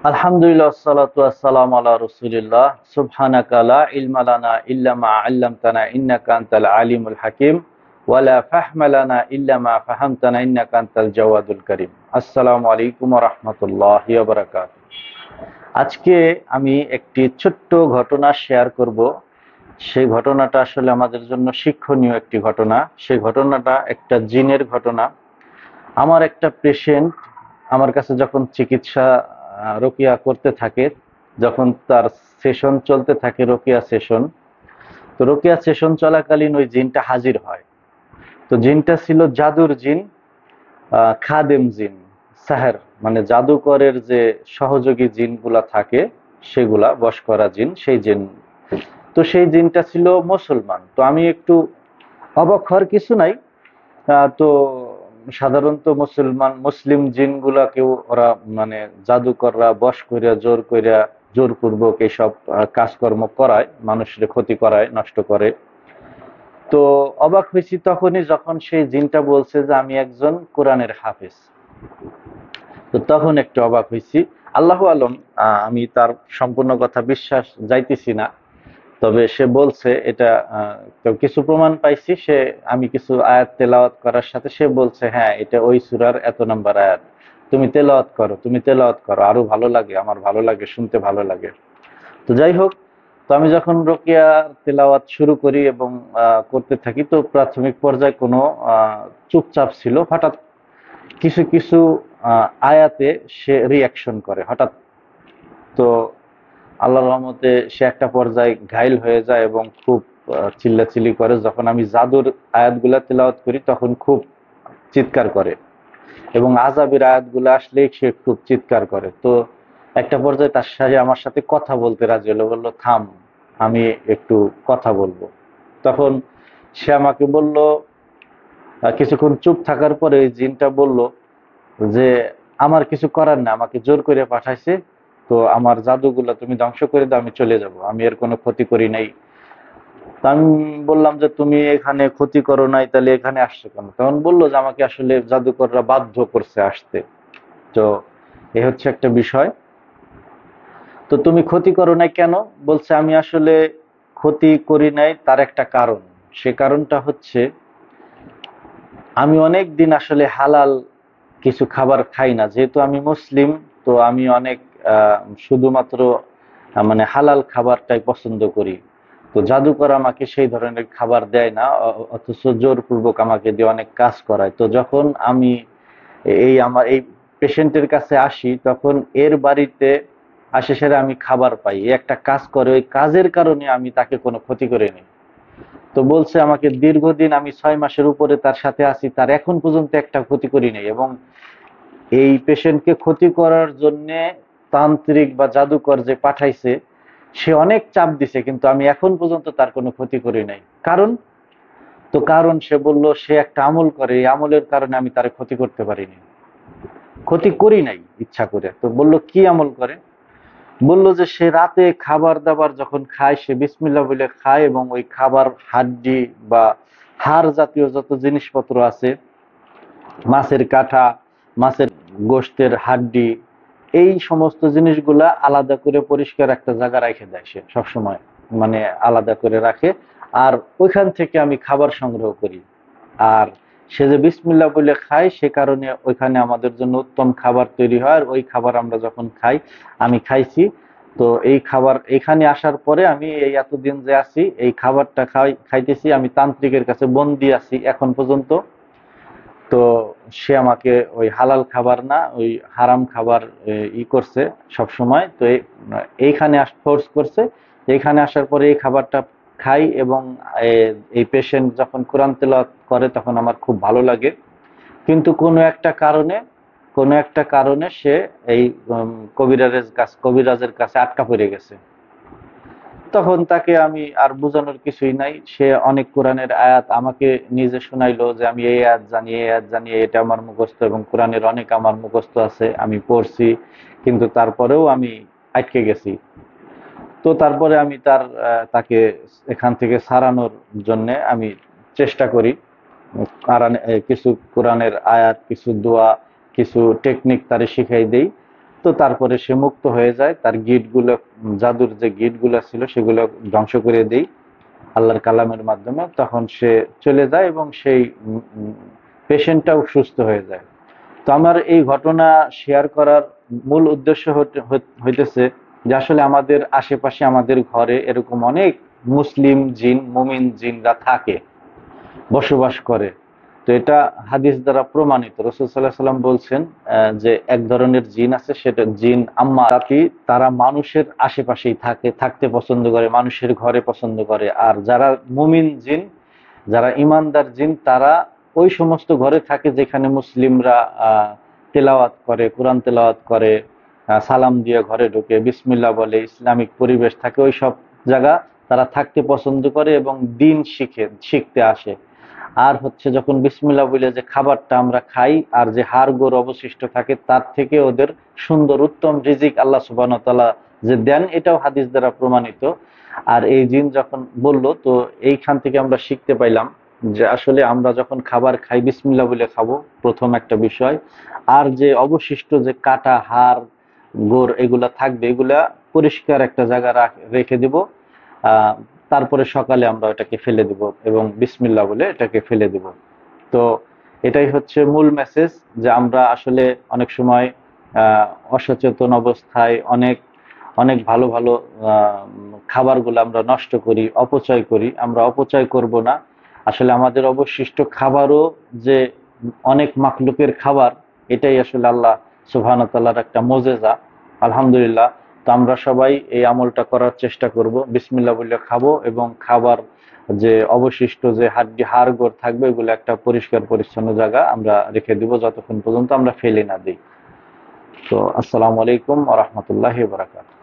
আলহামদুলিল্লাহ সালাতু ওয়াসসালামু আলা রাসূলিল্লাহ সুবহানাকা লা ইলমা লানা ইল্লা মা 'আল্লামতানা ইন্নাকা আনতাল আলিমুল হাকিম ওয়া লা ফাহমা লানা ইল্লা মা ফাহামতানা ইন্নাকা আনতাল জাওয়াদুল কারীম। আসসালামু আলাইকুম ওয়া রাহমাতুল্লাহি ওয়া বারাকাতুহু। আজকে আমি একটি ছোট্ট ঘটনা শেয়ার করব। সেই ঘটনাটা আসলে আমাদের জন্য শিক্ষণীয় একটি ঘটনা। সেই ঘটনাটা একটা জিনের ঘটনা। আমার একটা পেশেন্ট আমার কাছে যখন চিকিৎসা রোকিয়া করতে থাকে, যখন তার সেশন চলতে থাকে রোকিয়া সেশন, তো রোকিয়া সেশন চলাকালীন ওই জিনটা হাজির হয়। তো জিনটা ছিল জাদুর জিন, খাদেম জিন, সাহের মানে জাদুকরের যে সহযোগী জিনগুলা থাকে সেগুলা বশ করা জিন, সেই জিন। তো সেই জিনটা ছিল মুসলমান। তো আমি একটু অবাক হওয়ার কিছু নাই। তো সাধারণত মুসলিম জিনগুলাকেও ওরা মানে জাদুকররা বশ কইরা জোর কইরা জোরপূর্বক এইসব কাজকর্ম করায়, মানুষের ক্ষতি করায়, নষ্ট করে। তো অবাক হয়েছি তখনই যখন সেই জিনটা বলছে যে আমি একজন কোরআনের হাফেজ। তো তখন একটু অবাক হয়েছি। আল্লাহু আলম, আমি তার সম্পূর্ণ কথা বিশ্বাস যাইতেছি না। তবে সে বলছে এটা, তো কিছু প্রমাণ পাইছি। আমি কিছু আয়াত তেলাওয়াত করার সাথে সে বলছে হ্যাঁ এটা ওই সূরার এত নাম্বার আয়াত, তুমি তেলাওয়াত করো, তুমি তেলাওয়াত করো, আরো ভালো লাগে, আমার ভালো লাগে, শুনতে ভালো লাগে। তো যাই হোক, তো আমি যখন রোকিয়া তেলাওয়াত শুরু করি এবং করতে থাকি, তো প্রাথমিক পর্যায়ে কোনো চুপচাপ ছিল। হঠাৎ কিছু কিছু আয়াতে সে রিয়াকশন করে হঠাৎ। তো আল্লাহর রহমতে সে একটা পর্যায়ে ঘাইল হয়ে যায় এবং খুব চিল্লাচিল্লি করে। যখন আমি জাদুর আয়াতগুলা তেলাওয়াত করি তখন খুব চিৎকার করে, এবং আযাবের আয়াতগুলো আসলেই সে খুব চিৎকার করে। তো একটা পর্যায়ে তার সাথে আমার সাথে কথা বলতে রাজি হলো, বললো থাম, আমি একটু কথা বলবো। তখন সে আমাকে বলল, কিছুক্ষণ চুপ থাকার পরে ওই জিনটা বলল যে আমার কিছু করার না, আমাকে জোর করে পাঠাইছে। তো আমার জাদুগুলা তুমি ধ্বংস করে দাও, আমি চলে যাব, আমি এর কোনো ক্ষতি করি নাই। তা আমি বললাম যে তুমি এখানে ক্ষতি করো নাই, তাহলে এখানে আসছো কেন? তখন বললো যে আমাকে আসলে জাদুকররা বাধ্য করছে আসতে। তো এ হচ্ছে একটা বিষয়। তো তুমি ক্ষতি করো নাই কেন? বলছে আমি আসলে ক্ষতি করি নাই, তার একটা কারণ। সে কারণটা হচ্ছে আমি অনেক দিন আসলে হালাল কিছু খাবার খাই না, যেহেতু আমি মুসলিম। তো আমি অনেক শুধুমাত্র মানে হালাল খাবারটাই পছন্দ করি। তো জাদুকর আমাকে সেই ধরনের খাবার দেয় না, অথচ জোরপূর্বক আমাকে দিয়ে অনেক কাজ করায়। তো যখন আমি আমার এই পেশেন্টের কাছে আসি, তখন এর বাড়িতে আসে সেরে আমি খাবার পাই, এ একটা কাজ করে, ওই কাজের কারণে আমি তাকে কোনো ক্ষতি করিনি। তো বলছে আমাকে দীর্ঘদিন আমি 6 মাসের উপরে তার সাথে আছি, তার এখন পর্যন্ত একটা ক্ষতি করি নাই। এবং এই পেশেন্টকে ক্ষতি করার জন্য তান্ত্রিক বা জাদুকর যে পাঠাইছে সে অনেক চাপ দিছে, কিন্তু আমি এখন পর্যন্ত তার কোনো ক্ষতি করি নাই। কারণ, তো কারণ সে বলল সে একটা আমল করে, এই আমলের কারণে আমি তার ক্ষতি করতে পারিনি, ক্ষতি করি নাই ইচ্ছা করে। তো বলল কি আমল করে? বলল যে সে রাতে খাবার দাবার যখন খায় সে বিসমিল্লাহ বলে খায়, এবং ওই খাবার হাড্ডি বা হাড় জাতীয় যত জিনিসপত্র আছে, মাছের কাঁটা, মাছের গোশতের হাড্ডি, এই সমস্ত জিনিসগুলা আলাদা করে পরিষ্কার একটা জায়গা রেখে দেয় সে সবসময়, মানে আলাদা করে রাখে। আর ওইখান থেকে আমি খাবার সংগ্রহ করি। আর সে যে বিসমিল্লাহ বলে খায় সে কারণে ওইখানে আমাদের জন্য উত্তম খাবার তৈরি হয়। আর ওই খাবার আমরা যখন খাই, আমি খাইছি। তো এই খাবার এখানে আসার পরে আমি এই এতদিন যে আছি এই খাবারটা খাইতেছি, আমি তান্ত্রিকের কাছে বন্দি আছি এখন পর্যন্ত। তো সে আমাকে ওই হালাল খাবার না, ওই হারাম খাবার করছে সব সময়। তো এইখানে ফোর্স করছে। এইখানে আসার পরে এই খাবারটা খাই, এবং এই পেশেন্ট যখন কোরআন তেলাওয়াত করে তখন আমার খুব ভালো লাগে। কিন্তু কোনো একটা কারণে সে এই কবিরাজের কাছে আটকা পড়ে গেছে। তখন তাকে আমি আর বোঝানোর কিছুই নাই। সে অনেক কোরআনের আয়াত আমাকে নিজে শোনাইলো যে আমি এই আয়াত জানি, এই আয়াত জানি, এটা আমার মুখস্থ, এবং কোরআনের অনেক আমার মুখস্থ আছে, আমি পড়ছি। কিন্তু তারপরেও আমি আটকে গেছি। তো তারপরে আমি তাকে এখান থেকে ছাড়ানোর জন্য আমি চেষ্টা করি। কিছু কোরআনের আয়াত, কিছু দোয়া, কিছু টেকনিক তারে শিখাই দেই। তো তারপরে সে মুক্ত হয়ে যায়, তার গিটগুলো, জাদুর যে গিটগুলো ছিল সেগুলো ধ্বংস করে দেই আল্লাহর কালামের মাধ্যমে, তখন সে চলে যায় এবং সেই পেশেন্টটাও সুস্থ হয়ে যায়। তো আমার এই ঘটনা শেয়ার করার মূল উদ্দেশ্য হইতেছে যে আসলে আমাদের আশেপাশে, আমাদের ঘরে এরকম অনেক মুসলিম জিন, মুমিন জিনরা থাকে, বসবাস করে। তো এটা হাদিস দ্বারা প্রমাণিত। রাসূল সাল্লাল্লাহু আলাইহি সাল্লাম বলছেন যে এক ধরনের জিন আছে, সেটা জিন আম্মা জাতি, তারা মানুষের আশেপাশেই থাকে, থাকতে পছন্দ করে, মানুষের ঘরে পছন্দ করে। আর যারা মুমিন জিন, যারা ইমানদার জিন, তারা ওই সমস্ত ঘরে থাকে যেখানে মুসলিমরা তেলাওয়াত করে, কোরআন তেলাওয়াত করে, সালাম দিয়ে ঘরে ঢুকে, বিসমিল্লাহ বলে, ইসলামিক পরিবেশ থাকে, ওই সব জায়গা তারা থাকতে পছন্দ করে এবং দিন শিখতে আসে। আর হচ্ছে যখন বিসমিল্লাহ বলে যে খাবারটা আমরা খাই, আর যে হাড় গোড় অবশিষ্ট থাকে তার থেকে ওদের সুন্দর উত্তম রিজিক আল্লাহ সুবহানাহু ওয়া তাআলা যে দেন, এটাও হাদিস দ্বারা প্রমাণিত। আর এই জিন যখন বলল, তো এইখান থেকে আমরা শিখতে পাইলাম যে আসলে আমরা যখন খাবার খাই বিসমিল্লাহ বলে খাবো, প্রথম একটা বিষয়। আর যে অবশিষ্ট যে কাটা হাড় গোড় এগুলা থাকবে, এগুলা পরিষ্কার একটা জায়গা রেখে দিব। আহ তারপরে সকালে আমরা এটাকে ফেলে দিব এবং বিসমিল্লাহ বলে এটাকে ফেলে দিব। তো এটাই হচ্ছে মূল মেসেজ, যে আমরা আসলে অনেক সময় অসচেতন অবস্থায় অনেক অনেক ভালো ভালো খাবারগুলো আমরা নষ্ট করি, অপচয় করি। আমরা অপচয় করব না। আসলে আমাদের অবশিষ্ট খাবারও যে অনেক মাখলুকের খাবার, এটাই আসলে আল্লাহ সুবহানাহু ওয়া তাআলার একটা মোজেজা। আলহামদুলিল্লাহ। তো আমরা সবাই এই আমলটা করার চেষ্টা করব, বিসমিল্লাহ বলে খাবো এবং খাবার যে অবশিষ্ট যে হাড় গোড় থাকবে এগুলো একটা পরিষ্কার পরিচ্ছন্ন জায়গা আমরা রেখে দিব যতক্ষণ পর্যন্ত আমরা ফেলে না দিই। তো আসসালামু আলাইকুম ওয়া রাহমাতুল্লাহি ওয়া বারাকাতুহু।